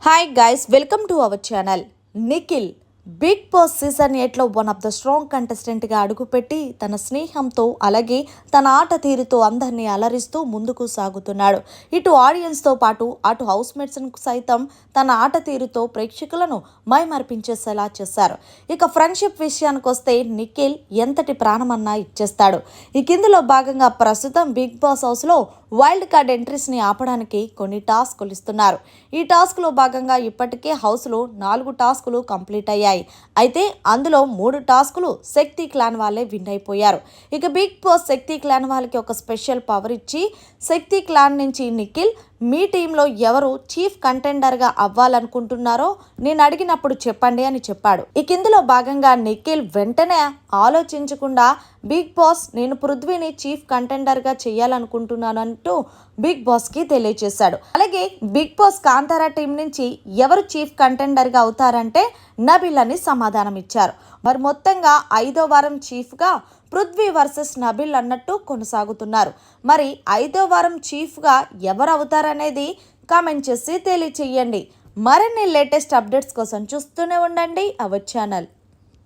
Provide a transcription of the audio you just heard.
Hi guys, welcome to our channel. Nikhil Bigg Boss season 8లో one of the strong కంటెస్టెంట్గా అడుగుపెట్టి తన స్నేహంతో అలాగే తన ఆట తీరుతో అందరినీ అలరిస్తూ ముందుకు సాగుతున్నాడు. ఇటు ఆడియన్స్తో పాటు అటు హౌస్ మేట్స్ను సైతం తన ఆట తీరుతో ప్రేక్షకులను మైమర్పించేసేలా చేశారు. ఇక ఫ్రెండ్షిప్ విషయానికి వస్తే నిఖిల్ ఎంతటి ప్రాణమన్నా ఇచ్చేస్తాడు. ఇందులో భాగంగా ప్రస్తుతం బిగ్ బాస్ హౌస్లో వైల్డ్ కార్డ్ ఎంట్రీస్ని ఆపడానికి కొన్ని టాస్కులు ఇస్తున్నారు. ఈ టాస్క్లో భాగంగా ఇప్పటికే హౌస్లో 4 టాస్కులు కంప్లీట్ అయ్యాయి. అయితే అందులో 3 టాస్కులు శక్తి క్లాన్ వాళ్ళే విన్ అయిపోయారు. ఇక బిగ్ బాస్ శక్తి క్లాన్ వాళ్ళకి ఒక స్పెషల్ పవర్ ఇచ్చి శక్తి క్లాన్ నుంచి నిఖిల్ మీ టీంలో ఎవరు చీఫ్ కంటెండర్గా అవ్వాలనుకుంటున్నారో నేను అడిగినప్పుడు చెప్పండి అని చెప్పాడు. ఇక ఇందులో భాగంగా నిఖిల్ వెంటనే ఆలోచించకుండా బిగ్ బాస్ నేను పృథ్వీని చీఫ్ కంటెండర్గా చేయాలనుకుంటున్నాను అంటూ బిగ్ బాస్కి తెలియజేశాడు. అలాగే బిగ్ బాస్ కాంతారా టీం నుంచి ఎవరు చీఫ్ కంటెండర్గా అవుతారంటే నబిల్ అని సమాధానం ఇచ్చారు. మరి మొత్తంగా 5వ వారం చీఫ్గా పృథ్వీ వర్సెస్ నబిల్ అన్నట్టు కొనసాగుతున్నారు. మరి 5వ వారం చీఫ్గా ఎవరు అవుతారనేది కామెంట్ చేసి తెలియచేయండి. మరిన్ని లేటెస్ట్ అప్డేట్స్ కోసం చూస్తూనే ఉండండి అవర్ ఛానల్.